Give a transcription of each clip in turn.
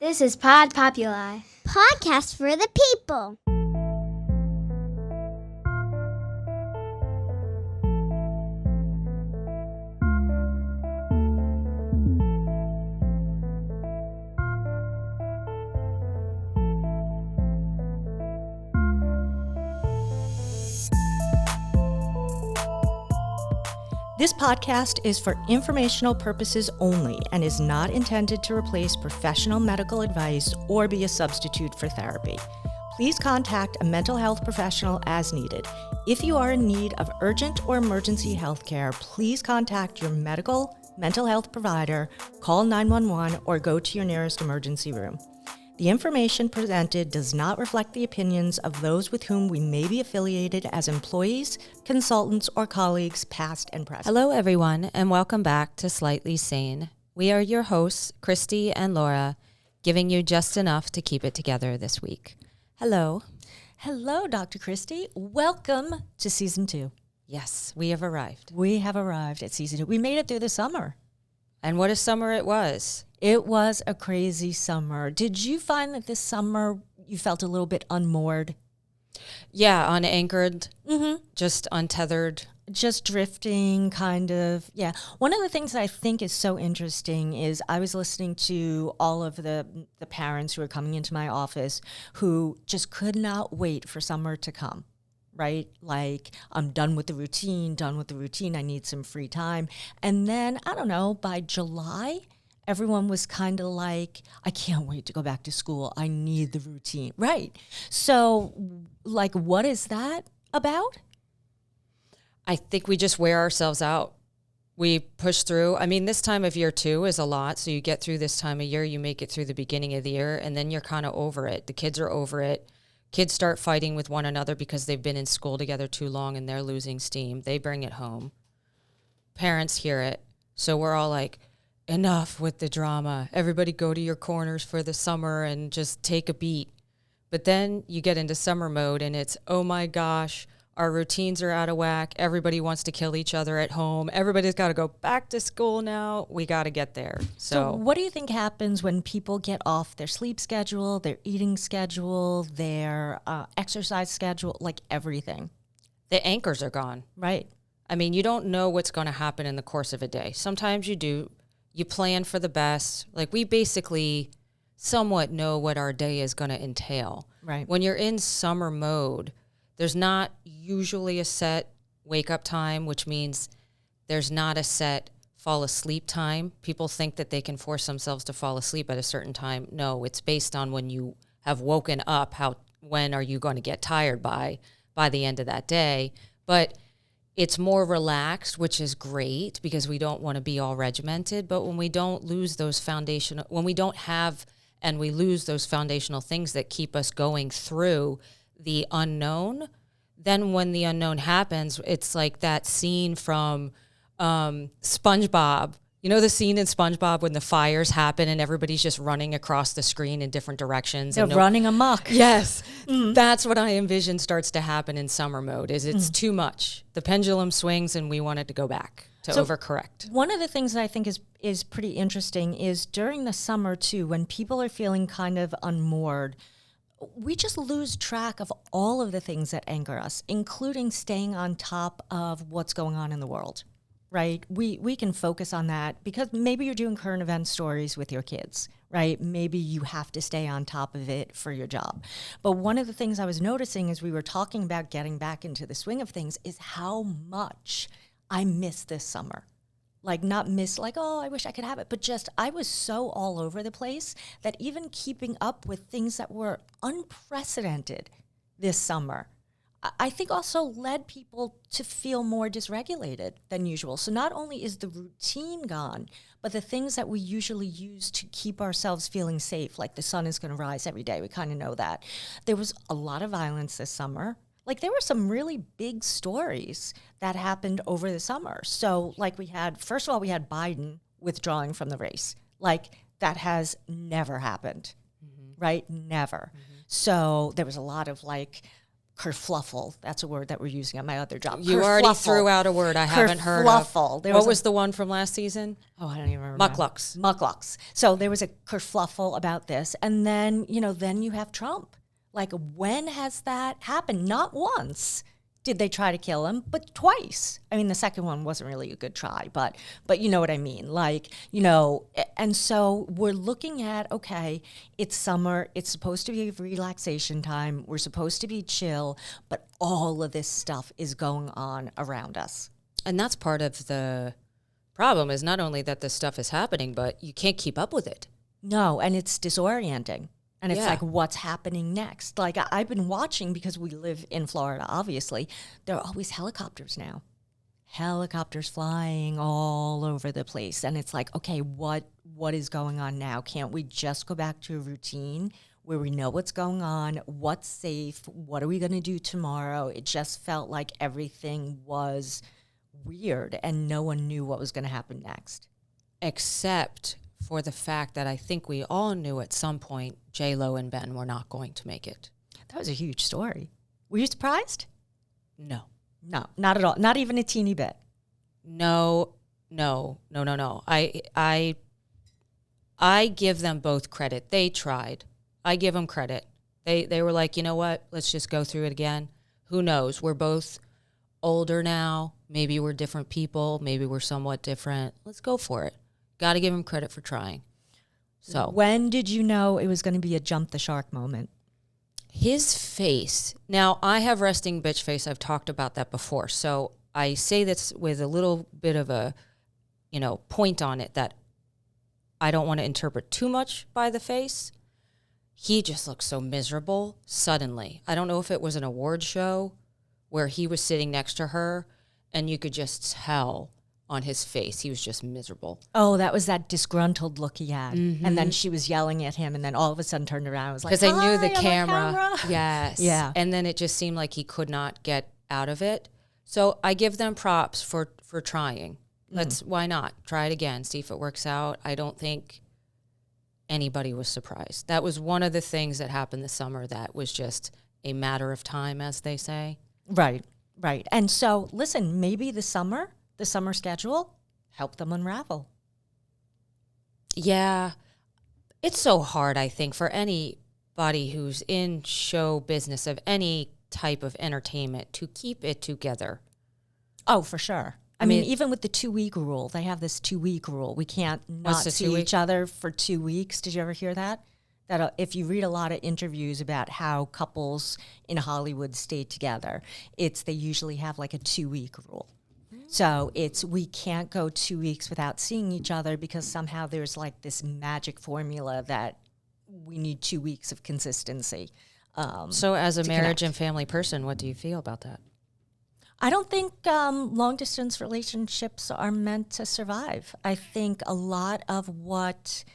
This is Pod Populi. Podcast for the people. This podcast is for informational purposes only and is not intended to replace professional medical advice or be a substitute for therapy. Please contact a mental health professional as needed. If you are in need of urgent or emergency health care, please contact your mental health provider, call 911, or go to your nearest emergency room. The information presented does not reflect the opinions of those with whom we may be affiliated as employees, consultants, or colleagues, past and present. Hello, everyone, and welcome back to Slightly Sane. We are your hosts, Kristie and Laura, giving you just enough to keep it together this week. Hello. Hello, Dr. Kristie. Welcome to Season 2. Yes, we have arrived. We have arrived at Season 2. We made it through the summer. And what a summer it was. It was a crazy summer. Did you find that this summer you felt a little bit unmoored? Yeah, unanchored, just untethered. Just drifting, kind of. Yeah. One of the things that I think is so interesting is I was listening to all of the parents who are coming into my office who just could not wait for summer to come. Right? Like, I'm done with the routine, I need some free time. And then, I don't know, by July, everyone was kind of like, I can't wait to go back to school. I need the routine. Right. So, like, what is that about? I think we just wear ourselves out. We push through. I mean, this time of year, too, is a lot. So you get through this time of year, you make it through the beginning of the year, and then you're kind of over it. The kids are over it. Kids start fighting with one another because they've been in school together too long and they're losing steam. They bring it home. Parents hear it. So we're all like, enough with the drama. Everybody go to your corners for the summer and just take a beat. But then you get into summer mode and it's, oh my gosh, our routines are out of whack. Everybody wants to kill each other at home. Everybody's got to go back to school now. We got to get there. So what do you think happens when people get off their sleep schedule, their eating schedule, their exercise schedule, like everything? The anchors are gone. Right. I mean, you don't know what's going to happen in the course of a day. Sometimes you do. You plan for the best. Like, we basically somewhat know what our day is going to entail. Right. When you're in summer mode, there's not usually a set wake-up time, which means there's not a set fall asleep time. People think that they can force themselves to fall asleep at a certain time. No, it's based on when you have woken up. When are you going to get tired by the end of that day? But it's more relaxed, which is great because we don't want to be all regimented. But when we don't lose those when we don't have and we lose those foundational things that keep us going through the unknown, then when the unknown happens, it's like that scene from SpongeBob. You know the scene in SpongeBob when the fires happen and everybody's just running across the screen in different directions? They're running amok. Yes. That's what I envision starts to happen in summer mode, is it's too much. The pendulum swings and we want it to go back to overcorrect. One of the things that I think is pretty interesting is during the summer, too, when people are feeling kind of unmoored, we just lose track of all of the things that anchor us, including staying on top of what's going on in the world, right? We can focus on that because maybe you're doing current event stories with your kids, right? Maybe you have to stay on top of it for your job. But one of the things I was noticing as we were talking about getting back into the swing of things is how much I miss this summer. Like, not miss, like, oh, I wish I could have it, but just I was so all over the place that even keeping up with things that were unprecedented this summer, I think also led people to feel more dysregulated than usual. So not only is the routine gone, but the things that we usually use to keep ourselves feeling safe, like the sun is going to rise every day, we kind of know that. There was a lot of violence this summer. Like, there were some really big stories that happened over the summer. So, like, first of all, we had Biden withdrawing from the race. Like, that has never happened, right? Never. So there was a lot of, like, kerfluffle. That's a word that we're using at my other job. You already threw out a word I haven't heard of. Kerfluffle. What was the one from last season? Oh, I don't even remember. Mucklucks. So there was a kerfluffle about this. And then, then you have Trump. Like, when has that happened? Not once did they try to kill him, but twice. I mean, the second one wasn't really a good try, but you know what I mean? Like, and so we're looking at, okay, it's summer. It's supposed to be relaxation time. We're supposed to be chill, but all of this stuff is going on around us. And that's part of the problem, is not only that this stuff is happening, but you can't keep up with it. No, and it's disorienting. And it's Yeah. like, what's happening next? Like, I've been watching, because we live in Florida, obviously. There are always helicopters now. Helicopters flying all over the place. And it's like, okay, what is going on now? Can't we just go back to a routine where we know what's going on, what's safe, what are we going to do tomorrow? It just felt like everything was weird and no one knew what was going to happen next. Except for the fact that I think we all knew at some point J-Lo and Ben were not going to make it. That was a huge story. Were you surprised? No. No, not at all. Not even a teeny bit. No. I give them both credit. They tried. I give them credit. They were like, you know what? Let's just go through it again. Who knows? We're both older now. Maybe we're different people. Maybe we're somewhat different. Let's go for it. Got to give him credit for trying. So when did you know it was going to be a jump the shark moment? His face. Now, I have resting bitch face. I've talked about that before. So I say this with a little bit of a, point on it, that I don't want to interpret too much by the face. He just looked so miserable suddenly. I don't know if it was an award show where he was sitting next to her and you could just tell on his face he was just miserable. Oh, that was that disgruntled look he had. Mm-hmm. And then she was yelling at him, and then all of a sudden turned around and was like, because they knew the "Hi, camera. Yes. Yeah. And then it just seemed like he could not get out of it. So I give them props for trying. Why not? Try it again, see if it works out. I don't think anybody was surprised. That was one of the things that happened this summer that was just a matter of time, as they say. Right. And so, listen, maybe the summer schedule helped them unravel. Yeah. It's so hard, I think, for anybody who's in show business of any type of entertainment to keep it together. Oh, for sure. I mean, even with the 2-week rule, they have this 2-week rule. We can't not see each other for 2 weeks. Did you ever hear that? That if you read a lot of interviews about how couples in Hollywood stay together, they usually have like a 2-week rule. So we can't go 2 weeks without seeing each other because somehow there's like this magic formula that we need 2 weeks of consistency. So as a marriage connect. and family person, what do you feel about that? I don't think long-distance relationships are meant to survive. I think a lot of what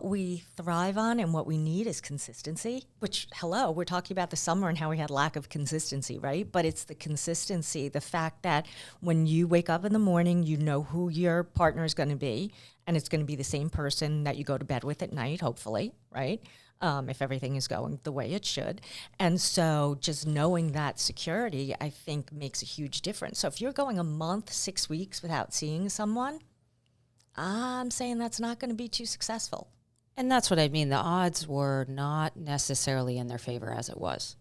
we thrive on and what we need is consistency, which, we're talking about the summer and how we had lack of consistency, right? But it's the consistency, the fact that when you wake up in the morning, you know who your partner is going to be, and it's going to be the same person that you go to bed with at night, hopefully, right? If everything is going the way it should. And so just knowing that security, I think, makes a huge difference. So if you're going a month, 6 weeks without seeing someone, I'm saying that's not going to be too successful. And that's what I mean. The odds were not necessarily in their favor as it was.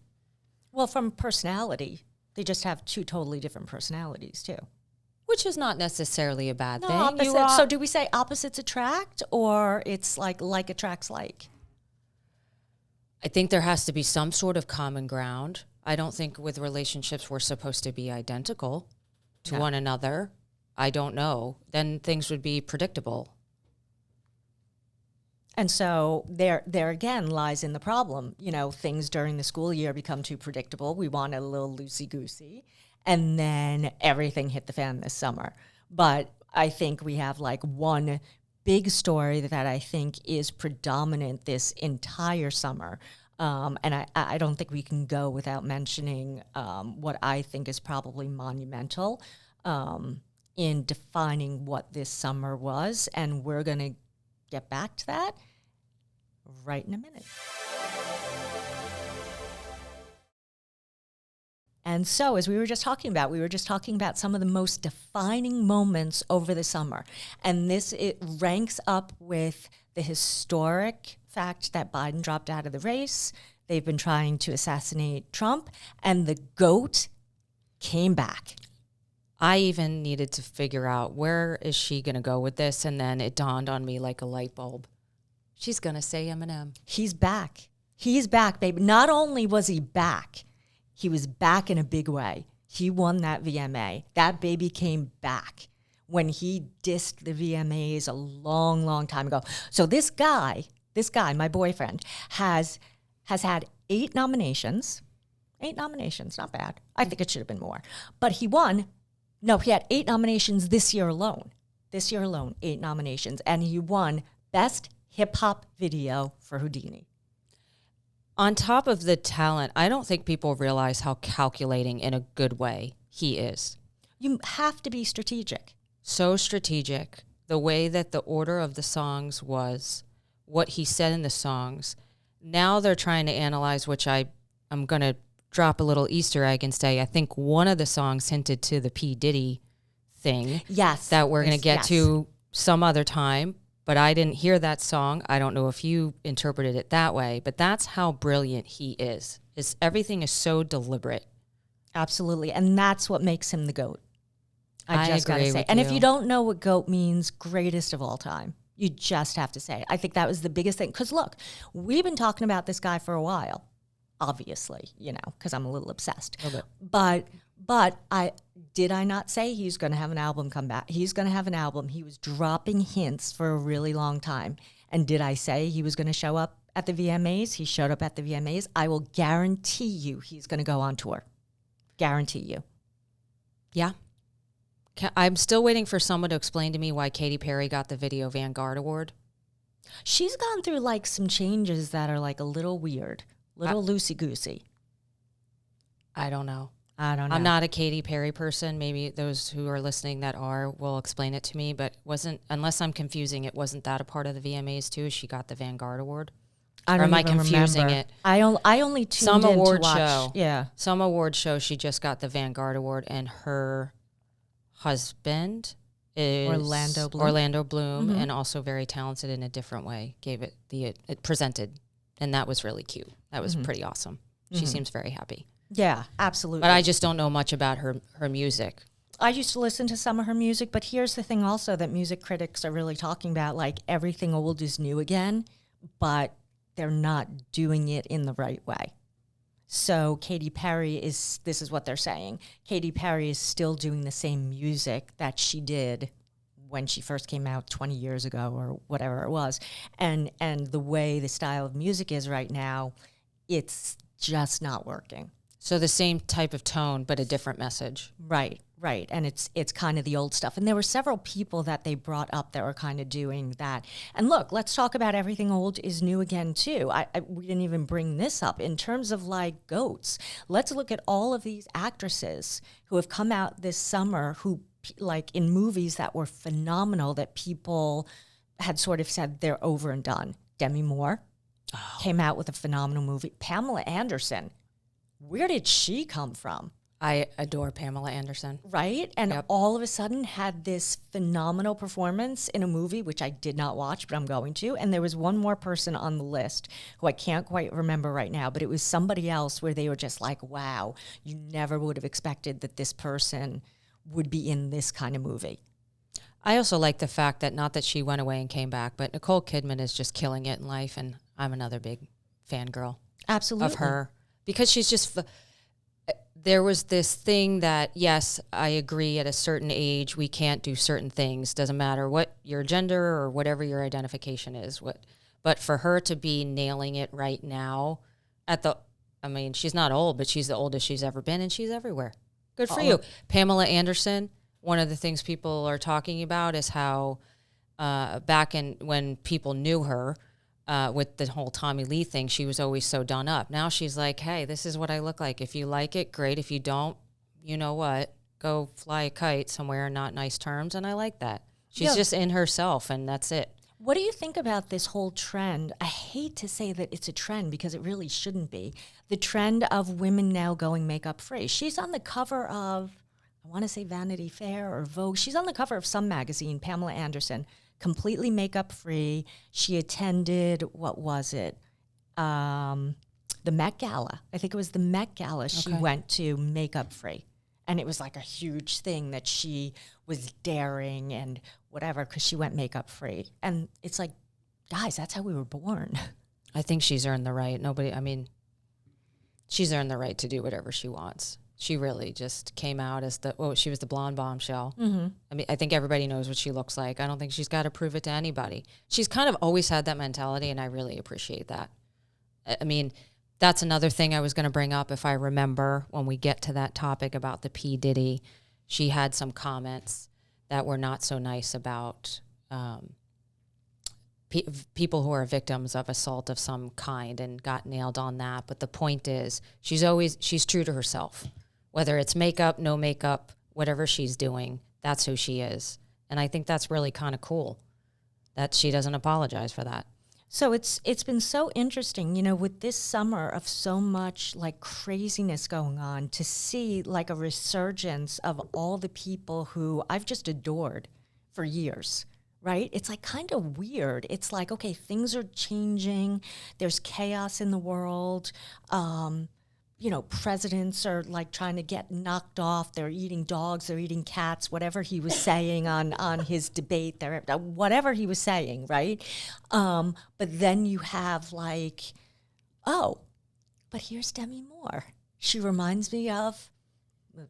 Well, from personality, they just have two totally different personalities, too. Which is not necessarily a bad thing. Opposite. So do we say opposites attract, or it's like attracts like? I think there has to be some sort of common ground. I don't think with relationships we're supposed to be identical to one another. I don't know. Then things would be predictable. And so there again lies in the problem. Things during the school year become too predictable. We want a little loosey-goosey. And then everything hit the fan this summer. But I think we have like one big story that I think is predominant this entire summer. And I don't think we can go without mentioning what I think is probably monumental in defining what this summer was. And we're going to get back to that right in a minute. And so, as we were just talking about some of the most defining moments over the summer. And it ranks up with the historic fact that Biden dropped out of the race. They've been trying to assassinate Trump, and the GOAT came back. I even needed to figure out, where is she going to go with this? And then it dawned on me like a light bulb. She's going to say Eminem. He's back. He's back, baby. Not only was he back, he was back in a big way. He won that VMA. That baby came back when he dissed the VMAs a long, long time ago. So this guy, my boyfriend, has had 8 nominations. 8 nominations, not bad. I think it should have been more. But he won. No, he had 8 nominations this year alone. 8 nominations. And he won Best Hip Hop Video for Houdini. On top of the talent, I don't think people realize how calculating in a good way he is. You have to be strategic. So strategic. The way that the order of the songs was, what he said in the songs. Now they're trying to analyze, which I'm going to drop a little Easter egg and say, I think one of the songs hinted to the P. Diddy thing. Yes. That we're going to get to some other time. But I didn't hear that song. I don't know if you interpreted it that way, but that's how brilliant he is. Everything is so deliberate. Absolutely. And that's what makes him the GOAT. I just got to say. And you. If you don't know what GOAT means, greatest of all time, you just have to say it. I think that was the biggest thing. Because look, we've been talking about this guy for a while, obviously, because I'm a little obsessed. A little bit. But did I not say he's going to have an album come back? He's going to have an album. He was dropping hints for a really long time. And did I say he was going to show up at the VMAs? He showed up at the VMAs. I will guarantee you he's going to go on tour. Guarantee you. Yeah. I'm still waiting for someone to explain to me why Katy Perry got the Video Vanguard Award. She's gone through some changes that are a little weird, loosey-goosey. I don't know. I'm not a Katy Perry person. Maybe those who are listening that are will explain it to me. But unless I'm confusing it, wasn't that a part of the VMAs too? She got the Vanguard Award. Am I confusing it? I only tuned in to watch. Show. Yeah, some award show. She just got the Vanguard Award, and her husband is Orlando Bloom, and also very talented in a different way. Gave it it presented, and that was really cute. That was pretty awesome. She seems very happy. Yeah, absolutely. But I just don't know much about her music. I used to listen to some of her music, but here's the thing also that music critics are really talking about, everything old is new again, but they're not doing it in the right way. So Katy Perry this is what they're saying. Katy Perry is still doing the same music that she did when she first came out 20 years ago or whatever it was. And the way the style of music is right now, it's just not working. So the same type of tone, but a different message. Right. And it's kind of the old stuff. And there were several people that they brought up that were kind of doing that. And look, let's talk about everything old is new again, too. We didn't even bring this up. In terms of GOATs, let's look at all of these actresses who have come out this summer who, in movies that were phenomenal that people had sort of said they're over and done. Demi Moore came out with a phenomenal movie. Pamela Anderson. Where did she come from? I adore Pamela Anderson. Right? And all of a sudden had this phenomenal performance in a movie, which I did not watch, but I'm going to. And there was one more person on the list who I can't quite remember right now, but it was somebody else where they were just wow, you never would have expected that this person would be in this kind of movie. I also like the fact that, not that she went away and came back, but Nicole Kidman is just killing it in life, and I'm another big fangirl. Absolutely. Of her. Because she's just, there was this thing that, yes, I agree, at a certain age, we can't do certain things. Doesn't matter what your gender or whatever your identification is. But for her to be nailing it right now she's not old, but she's the oldest she's ever been, and she's everywhere. Good for you. Pamela Anderson, one of the things people are talking about is how back when people knew her, with the whole Tommy Lee thing, she was always so done up. Now she's like, hey, this is what I look like. If you like it, great. If you don't, you know what? Go fly a kite somewhere in not nice terms. And I like that. She's just in herself, and that's it. What do you think about this whole trend? I hate to say that it's a trend because it really shouldn't be. The trend of women now going makeup free. She's on the cover of, I want to say Vanity Fair or Vogue. She's on the cover of some magazine, Pamela Anderson, completely makeup free. She attended, what was it? The Met Gala. I think it was the Met Gala. She went to makeup free. And it was like a huge thing that she was daring and whatever because she went makeup free. And it's like, guys, that's how we were born. I think she's earned the right. She's earned the right to do whatever she wants. She really just came out as she was the blonde bombshell. Mm-hmm. I mean, I think everybody knows what she looks like. I don't think she's got to prove it to anybody. She's kind of always had that mentality, and I really appreciate that. I mean, that's another thing I was going to bring up if I remember when we get to that topic about the P. Diddy. She had some comments that were not so nice about people who are victims of assault of some kind and got nailed on that. But the point is, she's true to herself. Whether it's makeup, no makeup, whatever she's doing, that's who she is. And I think that's really kind of cool that she doesn't apologize for that. So it's been so interesting, with this summer of so much like craziness going on, to see like a resurgence of all the people who I've just adored for years, right? It's like kind of weird. It's like, okay, things are changing. There's chaos in the world. Presidents are like trying to get knocked off. They're eating dogs, they're eating cats, whatever he was saying on his debate, whatever he was saying, right? But then you have like, but here's Demi Moore. She reminds me of,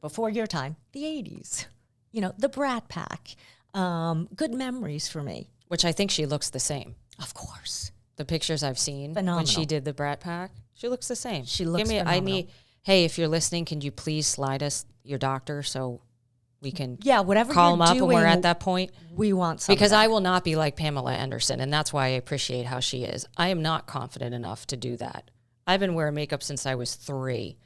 before your time, the 80s, the Brat Pack. Good memories for me. Which I think she looks the same. Of course. The pictures I've seen phenomenal. When she did the Brat Pack, she looks the same. She looks phenomenal. Hey, if you're listening, can you please slide us your doctor so we can whatever call you're him up doing, when we're at that point? We want something. Because I will not be like Pamela Anderson, and that's why I appreciate how she is. I am not confident enough to do that. I've been wearing makeup since I was 3.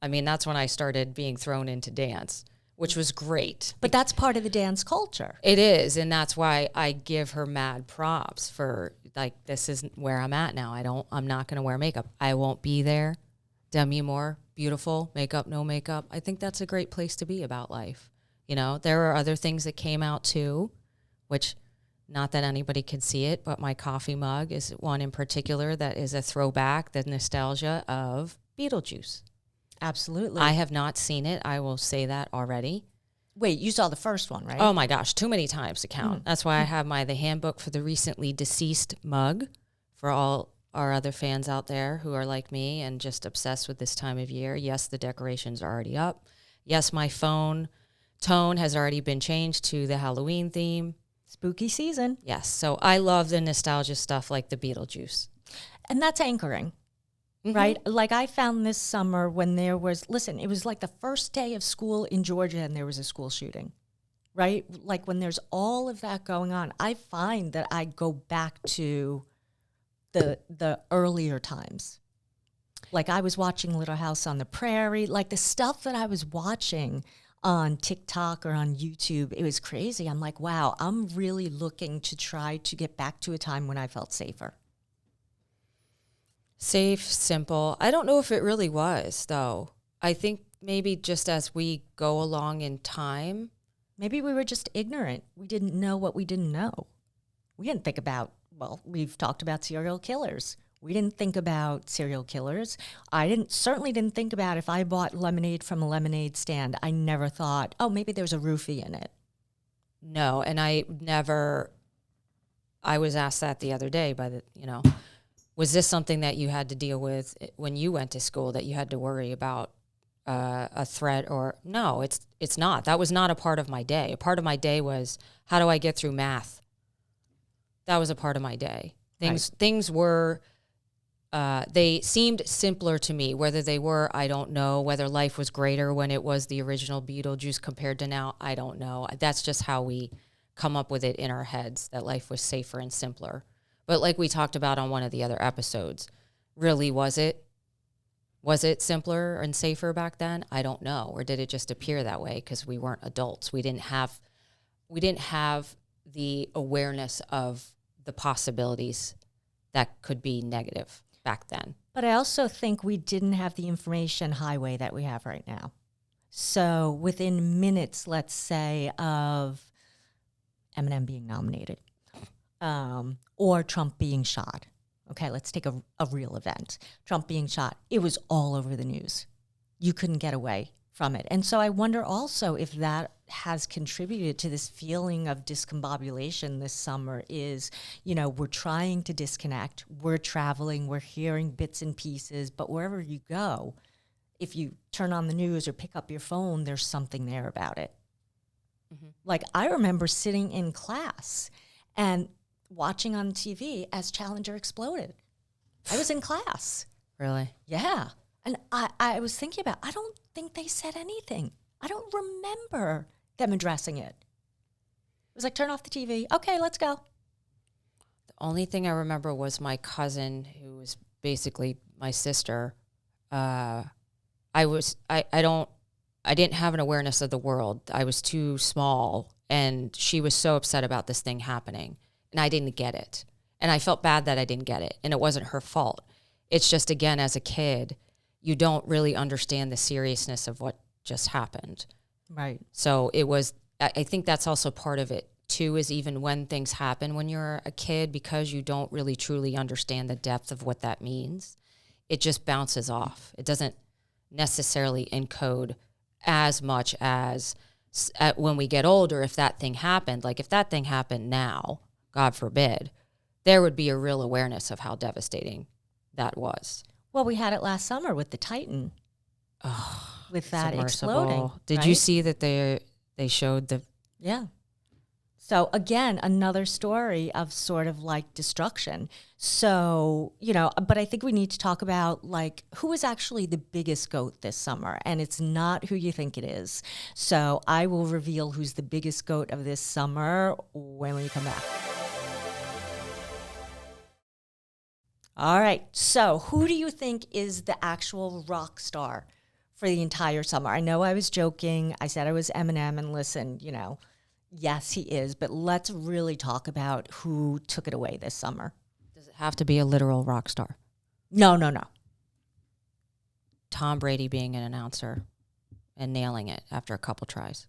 I mean, that's when I started being thrown into dance, which was great. But that's part of the dance culture. It is, and that's why I give her mad props for, like, this isn't where I'm at now. I'm not going to wear makeup. I won't be there. Demi Moore, beautiful, makeup, no makeup. I think that's a great place to be about life. There are other things that came out too, which, not that anybody could see it, but my coffee mug is one in particular that is a throwback, the nostalgia of Beetlejuice. Absolutely. I have not seen it. I will say that already. Wait, you saw the first one, right? Oh my gosh, too many times to count. That's why I have the handbook for the recently deceased mug for all our other fans out there who are like me and just obsessed with this time of year. Yes, the decorations are already up. Yes, my phone tone has already been changed to the Halloween theme. Spooky season. Yes, so I love the nostalgia stuff like the Beetlejuice. And that's anchoring. Right? Like I found this summer when it was like the first day of school in Georgia and there was a school shooting, right? Like when there's all of that going on, I find that I go back to the earlier times. Like I was watching Little House on the Prairie, like the stuff that I was watching on TikTok or on YouTube, it was crazy. I'm like, wow, I'm really looking to try to get back to a time when I felt safer. Safe, simple. I don't know if it really was, though. I think maybe just as we go along in time. Maybe we were just ignorant. We didn't know what we didn't know. We didn't think about, we've talked about serial killers. We didn't think about serial killers. I certainly didn't think about if I bought lemonade from a lemonade stand, I never thought, maybe there's a roofie in it. No, and I was asked that the other day was this something that you had to deal with when you went to school, that you had to worry about a threat? Or no, it's not. That was not a part of my day. A part of my day was, how do I get through math? That was a part of my day. Things were, they seemed simpler to me. Whether they were, I don't know. Whether life was greater when it was the original Beetlejuice compared to now, I don't know. That's just how we come up with it in our heads, that life was safer and simpler. But like we talked about on one of the other episodes, really, was it simpler and safer back then? I don't know. Or did it just appear that way because we weren't adults? We didn't have the awareness of the possibilities that could be negative back then. But I also think we didn't have the information highway that we have right now. So within minutes, let's say, of Eminem being nominated or Trump being shot. Okay, let's take a real event. Trump being shot. It was all over the news. You couldn't get away from it. And so I wonder also if that has contributed to this feeling of discombobulation this summer is, we're trying to disconnect. We're traveling. We're hearing bits and pieces. But wherever you go, if you turn on the news or pick up your phone, there's something there about it. Mm-hmm. Like I remember sitting in class and watching on TV as Challenger exploded. I was in class. Really? Yeah. And I was thinking about, I don't think they said anything. I don't remember them addressing it. It was like, turn off the TV. Okay, let's go. The only thing I remember was my cousin, who was basically my sister. I didn't have an awareness of the world. I was too small, and she was so upset about this thing happening, and I didn't get it. And I felt bad that I didn't get it, and it wasn't her fault. It's just, again, as a kid, you don't really understand the seriousness of what just happened. Right. So it was, I think that's also part of it too, is even when things happen when you're a kid, because you don't really truly understand the depth of what that means, it just bounces off. It doesn't necessarily encode as much as when we get older. If that thing happened, like if that thing happened now, God forbid, there would be a real awareness of how devastating that was. Well, we had it last summer with the Titan. With that exploding. Did right? you see that they showed the... Yeah. So again, another story of sort of like destruction. So, but I think we need to talk about like who is actually the biggest goat this summer. And it's not who you think it is. So I will reveal who's the biggest goat of this summer when we come back. All right. So who do you think is the actual rock star for the entire summer? I know I was joking. I said I was Eminem, and listen, yes, he is. But let's really talk about who took it away this summer. Does it have to be a literal rock star? No. Tom Brady being an announcer and nailing it after a couple tries.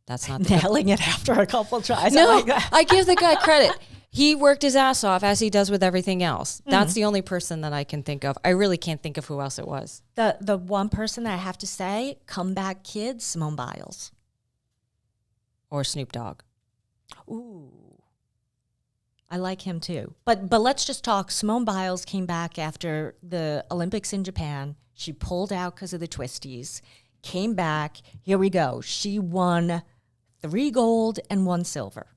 That's not nailing it after a couple tries. No, I give the guy credit. He worked his ass off, as he does with everything else. Mm-hmm. That's the only person that I can think of. I really can't think of who else it was. The one person that I have to say, comeback kid, Simone Biles. Or Snoop Dogg. Ooh. I like him too. But let's just talk. Simone Biles came back after the Olympics in Japan. She pulled out because of the twisties. Came back. Here we go. She won 3 gold and 1 silver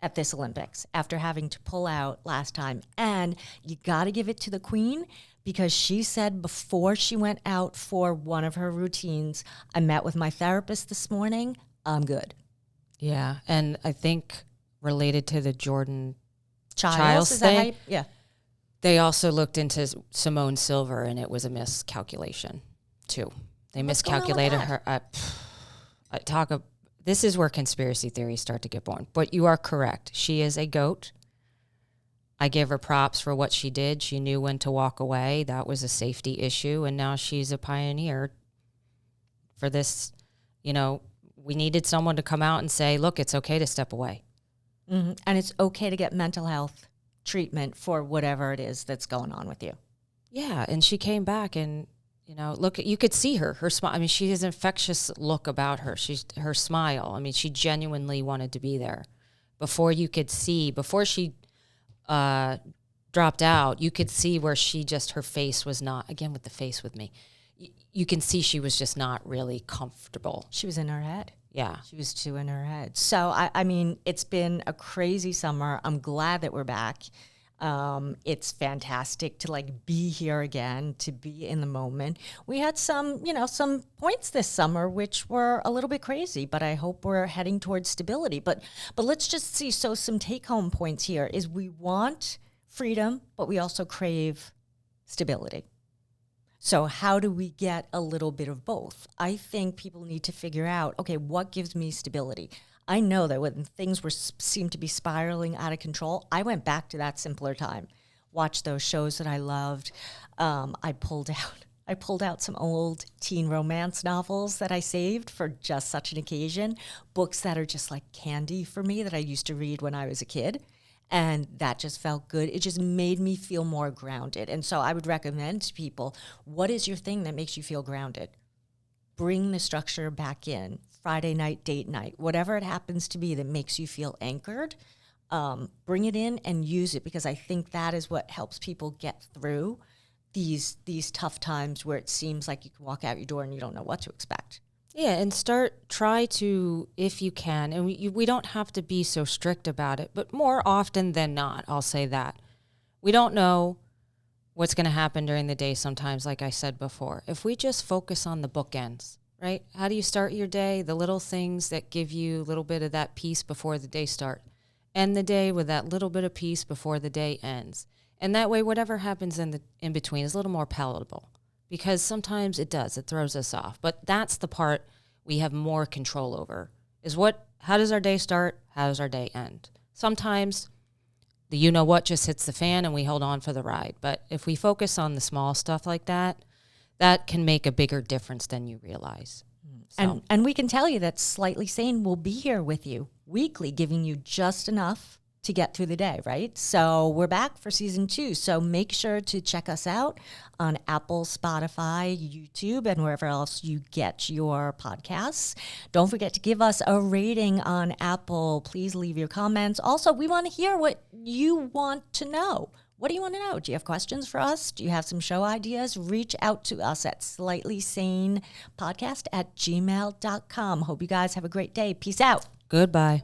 at this Olympics after having to pull out last time. And you got to give it to the queen, because she said before she went out for one of her routines, I met with my therapist this morning. I'm good. Yeah. And I think related to the Jordan Childs thing, yeah, they also looked into Simone Silver, and it was a miscalculation too. They miscalculated her. This is where conspiracy theories start to get born. But you are correct. She is a GOAT. I give her props for what she did. She knew when to walk away. That was a safety issue. And now she's a pioneer for this. We needed someone to come out and say, look, it's okay to step away. Mm-hmm. And it's okay to get mental health treatment for whatever it is that's going on with you. Yeah. And she came back and, look, you could see her smile. I mean, she has an infectious look about her. Her smile. I mean, she genuinely wanted to be there. Before she dropped out, you could see where her face was not, again, with the face with me, you can see she was just not really comfortable. She was in her head. Yeah. She was too in her head. So, I mean, it's been a crazy summer. I'm glad that we're back. It's fantastic to be here again, to be in the moment. We had some points this summer which were a little bit crazy, but I hope we're heading towards stability. But let's just see. So some take home points here is we want freedom, but we also crave stability. So how do we get a little bit of both? I think people need to figure out, okay, what gives me stability? I know that when things seemed to be spiraling out of control, I went back to that simpler time. Watched those shows that I loved. I pulled out some old teen romance novels that I saved for just such an occasion. Books that are just like candy for me that I used to read when I was a kid. And that just felt good. It just made me feel more grounded. And so I would recommend to people, what is your thing that makes you feel grounded? Bring the structure back in. Friday night, date night, whatever it happens to be that makes you feel anchored, bring it in and use it, because I think that is what helps people get through these tough times where it seems like you can walk out your door and you don't know what to expect. Yeah, and try to, if you can, and we don't have to be so strict about it, but more often than not, I'll say that. We don't know what's going to happen during the day sometimes, like I said before. If we just focus on the bookends, right? How do you start your day? The little things that give you a little bit of that peace before the day starts. End the day with that little bit of peace before the day ends. And that way, whatever happens in between is a little more palatable, because sometimes it throws us off. But that's the part we have more control over, is how does our day start? How does our day end? Sometimes the you-know-what just hits the fan and we hold on for the ride. But if we focus on the small stuff like that, that can make a bigger difference than you realize. So. And we can tell you that Slightly Sane will be here with you weekly, giving you just enough to get through the day, right? So we're back for season 2. So make sure to check us out on Apple, Spotify, YouTube, and wherever else you get your podcasts. Don't forget to give us a rating on Apple. Please leave your comments. Also, we want to hear what you want to know. What do you want to know? Do you have questions for us? Do you have some show ideas? Reach out to us at slightlysanepodcast@gmail.com. Hope you guys have a great day. Peace out. Goodbye.